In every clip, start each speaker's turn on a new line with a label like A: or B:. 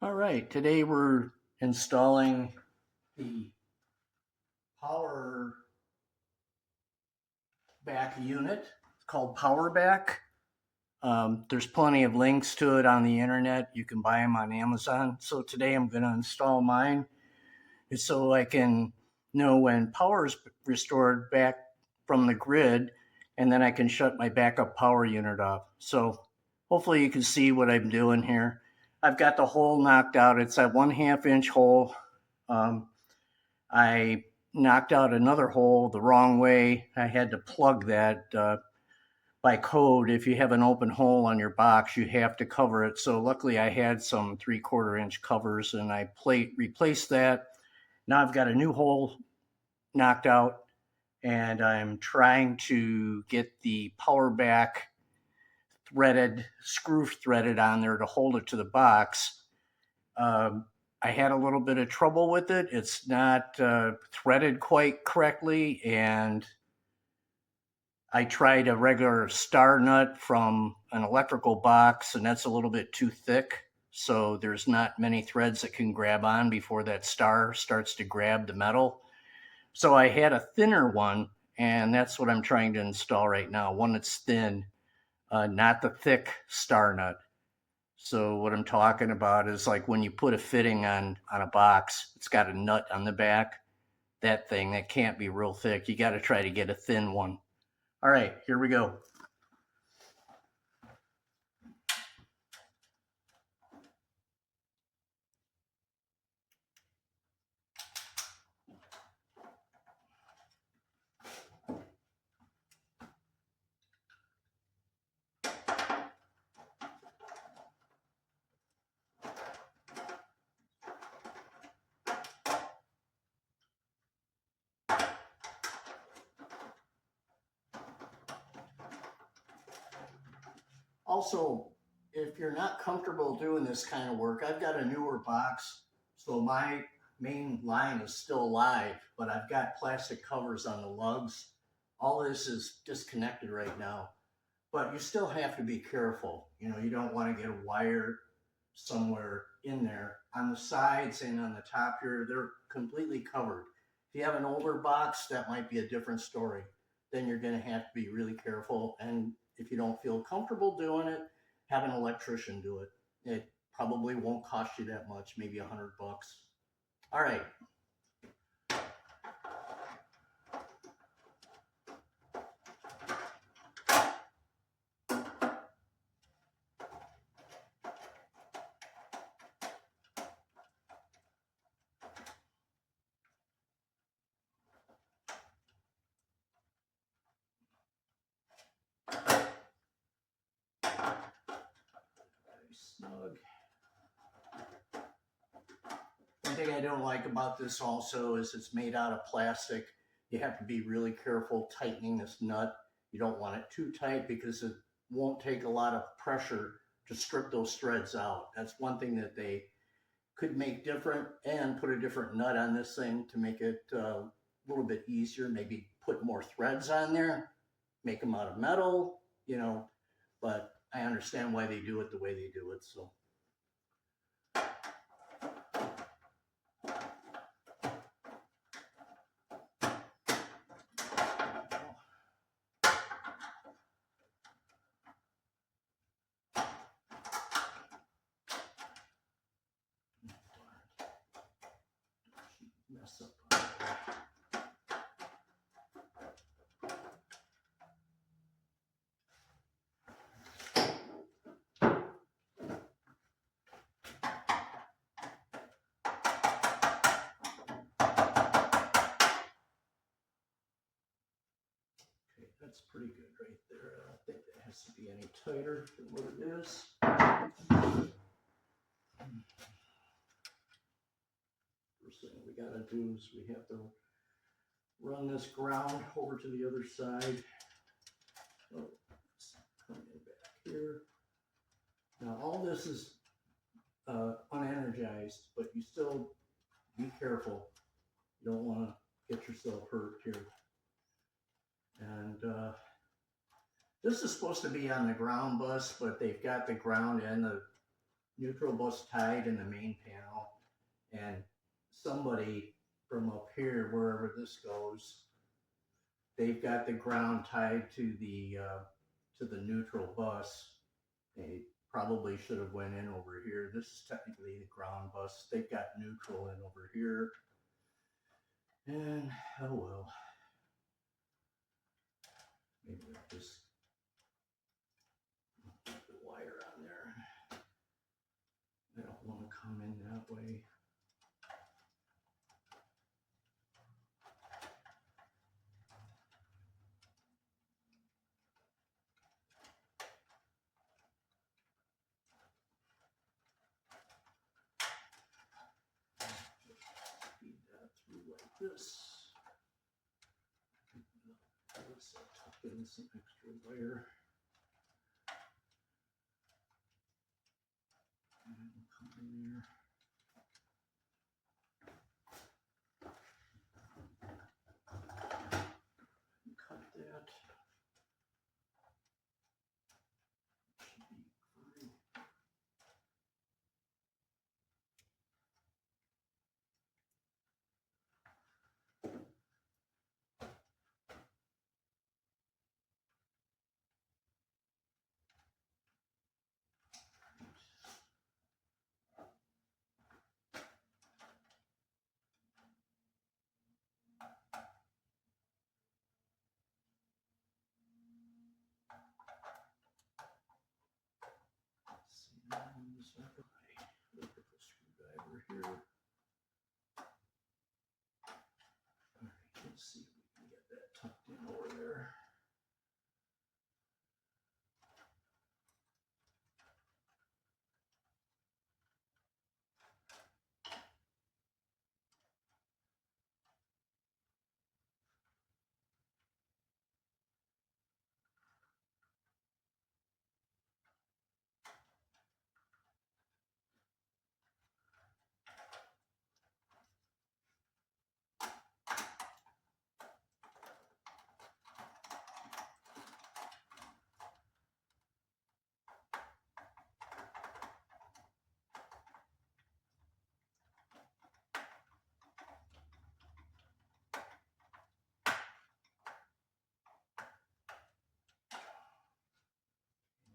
A: All right, today we're installing the power back unit. It's called PowerBack. There's plenty of links to it on the internet. You can buy them on Amazon. So today I'm going to install mine so I can know when power is restored back from the grid, and then I can shut my backup power unit off. So hopefully you can see what I'm doing here. I've got the hole knocked out. It's a 1/2 inch hole. Um, I knocked out another hole the wrong way. I had to plug that. By code, if you have an open hole on your box, you have to cover it. So luckily I had some 3/4 inch covers and I replaced that. Now I've got a new hole knocked out and I'm trying to get the power back screw threaded on there to hold it to the box. Um, I had a little bit of trouble with it. It's not threaded quite correctly, and I tried a regular star nut from an electrical box, and that's a little bit too thick. So there's not many threads that can grab on before that star starts to grab the metal. So I had a thinner one, and that's what I'm trying to install right now. One that's thin, not the thick star nut. So what I'm talking about is like when you put a fitting on a box, it's got a nut on the back. That thing, that can't be real thick. You got to try to get a thin one. All right, here we go. Also, if you're not comfortable doing this kind of work, I've got a newer box, so my main line is still alive, but I've got plastic covers on the lugs. All this is disconnected right now, but you still have to be careful. You know, you don't want to get a wire somewhere in there. On the sides and on the top here, they're completely covered. If you have an older box, that might be a different story. Then you're going to have to be really careful. And if you don't feel comfortable doing it, have an electrician do it. It probably won't cost you that much, maybe $100. All right. Snug. One thing I don't like about this also is it's made out of plastic. You have to be really careful tightening this nut. You don't want it too tight because it won't take a lot of pressure to strip those threads out. That's one thing that they could make different, and put a different nut on this thing to make it a little bit easier. Maybe put more threads on there, make them out of metal, you know, but I understand why they do it the way they do it. So mess up. Okay, that's pretty good right there. I don't think that has to be any tighter than what it is. First thing we got to do is we have to run this ground over to the other side. Oh, let's come in back here. Now all this is unenergized, but you still be careful. You don't want to get yourself hurt here. And this is supposed to be on the ground bus, but they've got the ground and the neutral bus tied in the main panel, and somebody from up here, wherever this goes, they've got the ground tied to the neutral bus. They probably should have went in over here. This is technically the ground bus. They've got neutral in over here. And oh well. Maybe I'll just put the wire on there. I don't want to come in that way. Feed that through like this. Let's tuck in some extra wire. And come in there. And cut that. Should be fine. Electrical screwdriver here. All right, let's see if we can get that tucked in over there.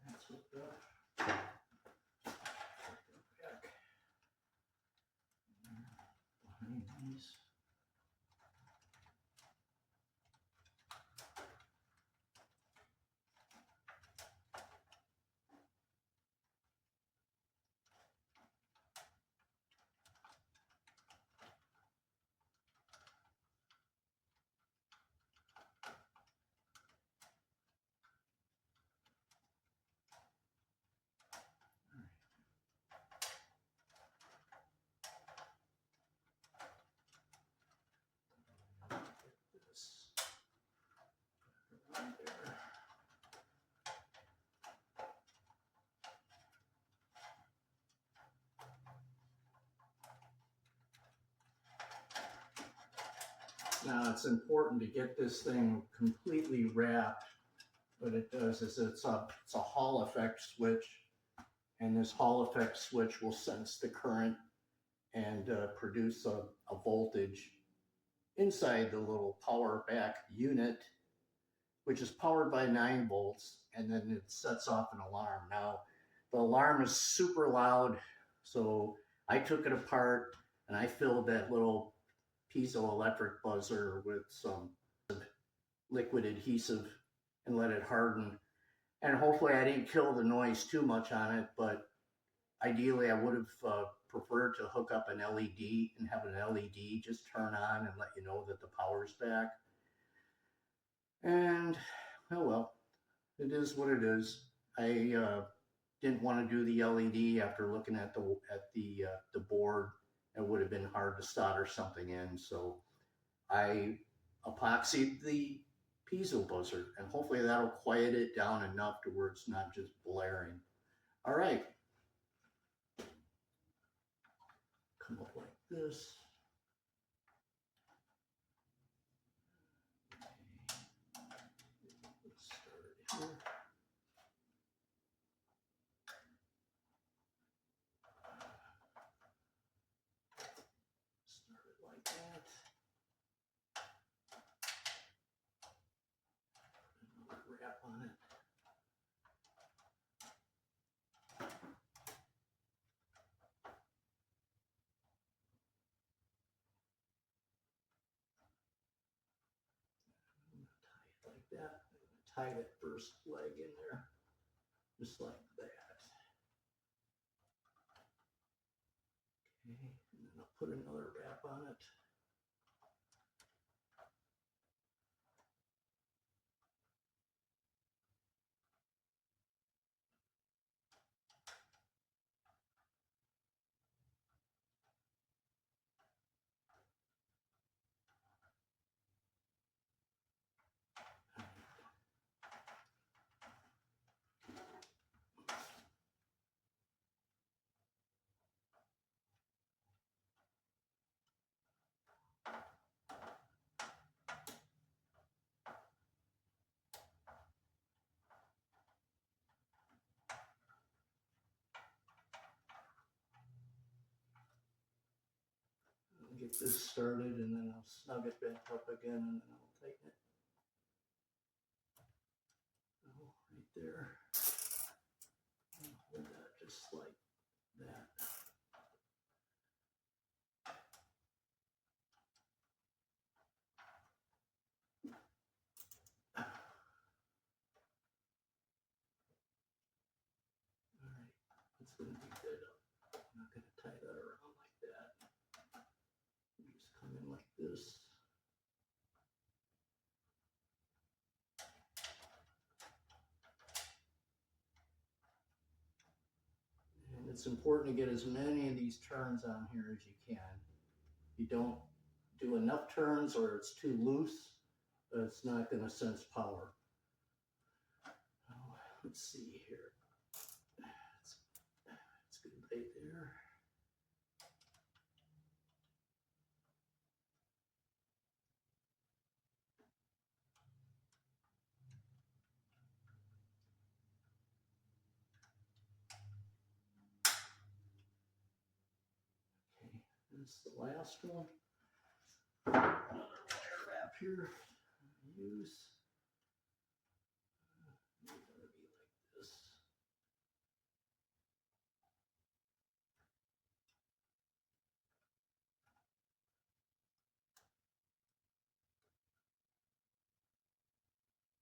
A: That's what the back behind these. This right there. Now it's important to get this thing completely wrapped. What it does is it's a Hall effect switch, and this Hall effect switch will sense the current and produce a voltage inside the little PowerBack unit, which is powered by 9 volts, and then it sets off an alarm. Now, the alarm is super loud, so I took it apart and I filled that little piezoelectric buzzer with some liquid adhesive and let it harden. And hopefully I didn't kill the noise too much on it, but ideally I would have preferred to hook up an LED and have an LED just turn on and let you know that the power's back. And oh well, it is what it is. I didn't want to do the LED after looking at the board. It would have been hard to solder something in, so I epoxied the piezo buzzer, and hopefully that'll quiet it down enough to where it's not just blaring. All right, come up like this. Let's start here. like that. I'm going to tie that first leg in there, just like that. Okay, and then I'll put another wrap on it. Get this started, and then I'll snug it back up again, and then I'll tighten it. Oh, right there. And hold that just like that. All right, it's going to be good. I'm not going to tie that around like that. Just come in like this. And it's important to get as many of these turns on here as you can. You don't do enough turns or it's too loose, it's not going to sense power. Oh, let's see here. It's good right there. Okay, this is the last one. Another wire wrap here. Use. It's going to be like this.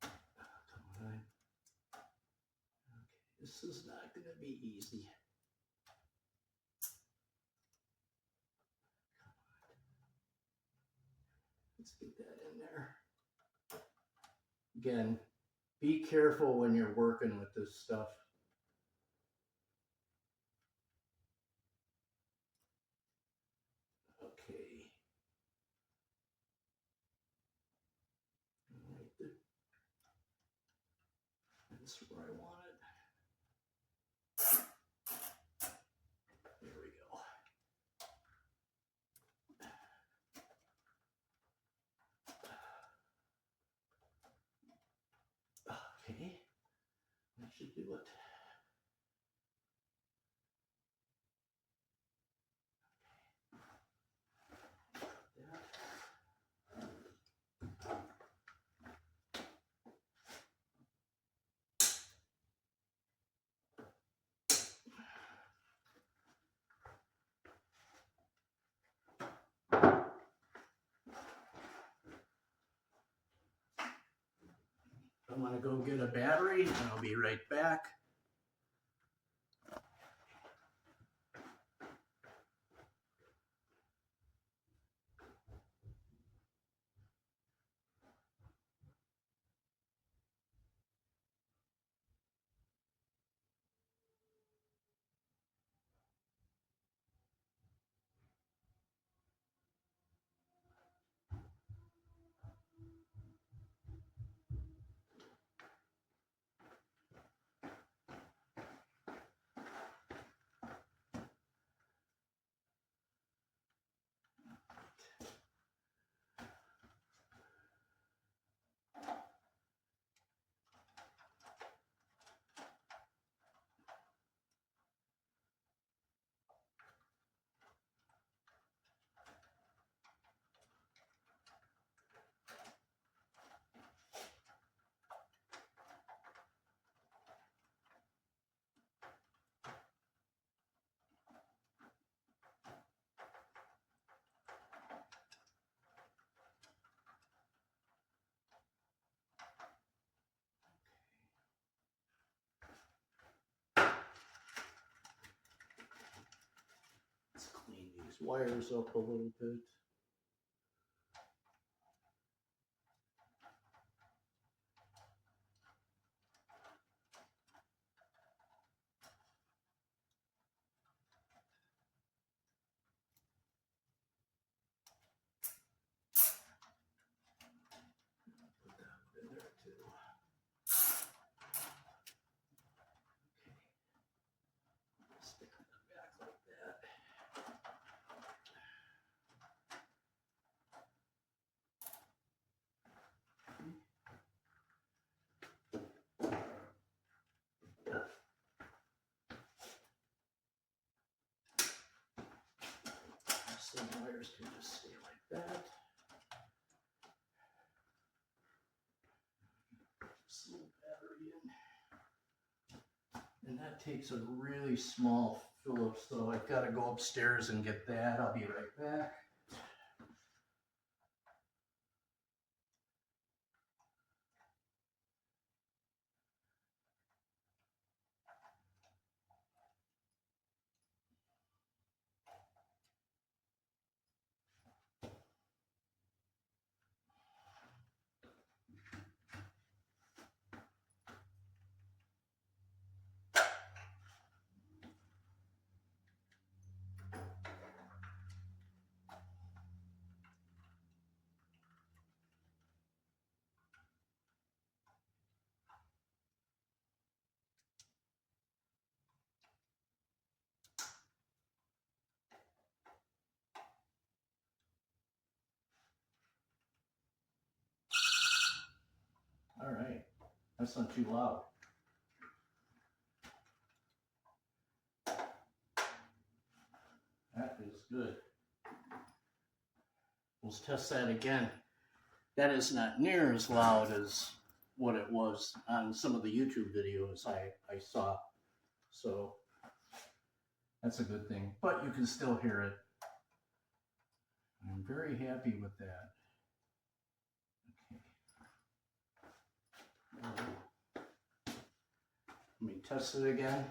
A: Come on. Okay, this is not going to be easy. Let's get that in there. Again, be careful when you're working with this stuff. Okay. Right there. That's where I want it. There we go. Okay. That should do it. I'm going to go get a battery and I'll be right back. wires up a little bit. Put that in there too. Stick it back like that. Some wires can just stay like that. This little battery in. And that takes a really small Phillips, so I've got to go upstairs and get that. I'll be right back. All right, that's not too loud. That is good. Let's test that again. That is not near as loud as what it was on some of the YouTube videos I saw. So that's a good thing, but you can still hear it. I'm very happy with that. Okay. Let me test it again.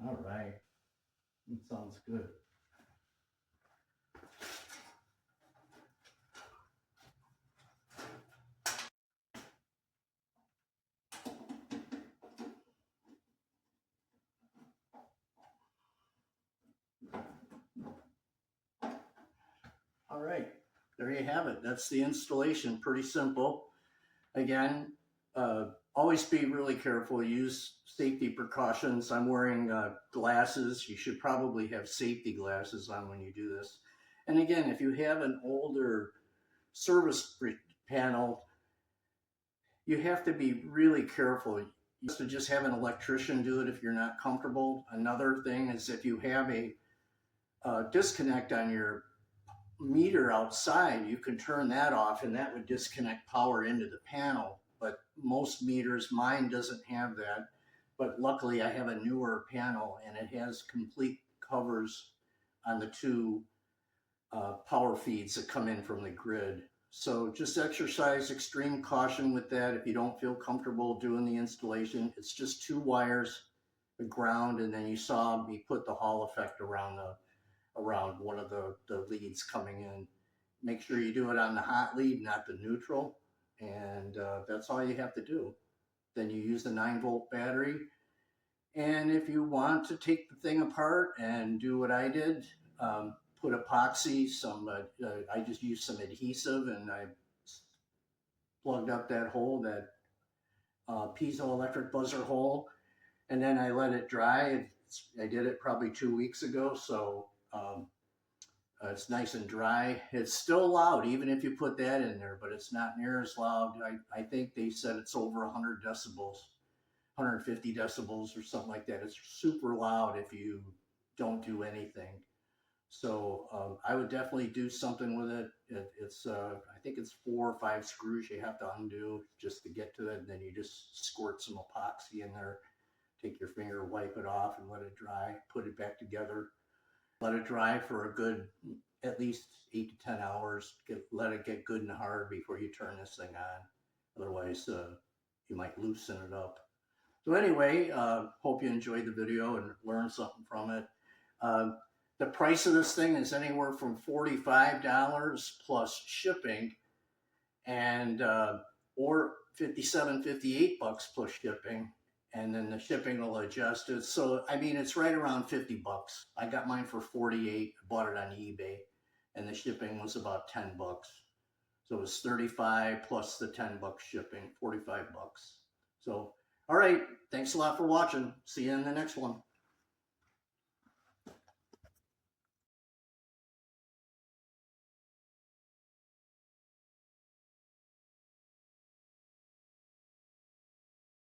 A: All right. It sounds good. All right, there you have it. That's the installation. Pretty simple. Again, always be really careful. Use safety precautions. I'm wearing glasses. You should probably have safety glasses on when you do this. And again, if you have an older service panel, you have to be really careful. You have to just have an electrician do it if you're not comfortable. Another thing is if you have a disconnect on your meter outside, you can turn that off and that would disconnect power into the panel. But most meters, mine doesn't have that. But luckily I have a newer panel and it has complete covers on the two power feeds that come in from the grid. So just exercise extreme caution with that. If you don't feel comfortable doing the installation, it's just two wires, the ground, and then you saw me put the Hall effect around one of the leads coming in. Make sure you do it on the hot lead, not the neutral, and that's all you have to do. Then you use the 9-volt battery, and if you want to take the thing apart and do what I did, put epoxy, I just used some adhesive, and I plugged up that hole, that piezoelectric buzzer hole, and then I let it dry. I did it probably 2 weeks ago, so it's nice and dry. It's still loud, even if you put that in there, but it's not near as loud. I think they said it's over 100 decibels, 150 decibels or something like that. It's super loud if you don't do anything. So I would definitely do something with it. I think it's 4 or 5 screws you have to undo just to get to it, and then you just squirt some epoxy in there. Take your finger, wipe it off, and let it dry. Put it back together. Let it dry for a good, at least 8 to 10 hours. Let it get good and hard before you turn this thing on. Otherwise, you might loosen it up. So anyway, hope you enjoyed the video and learned something from it. Uh, the price of this thing is anywhere from $45 plus shipping, and or 57, 58 bucks plus shipping, and then the shipping will adjust it. So I mean, it's right around 50 bucks. I got mine for 48. Bought it on eBay, and the shipping was about 10 bucks. So it was 35 plus the 10 bucks shipping, 45 bucks. So, all right. Thanks a lot for watching. See you in the next one.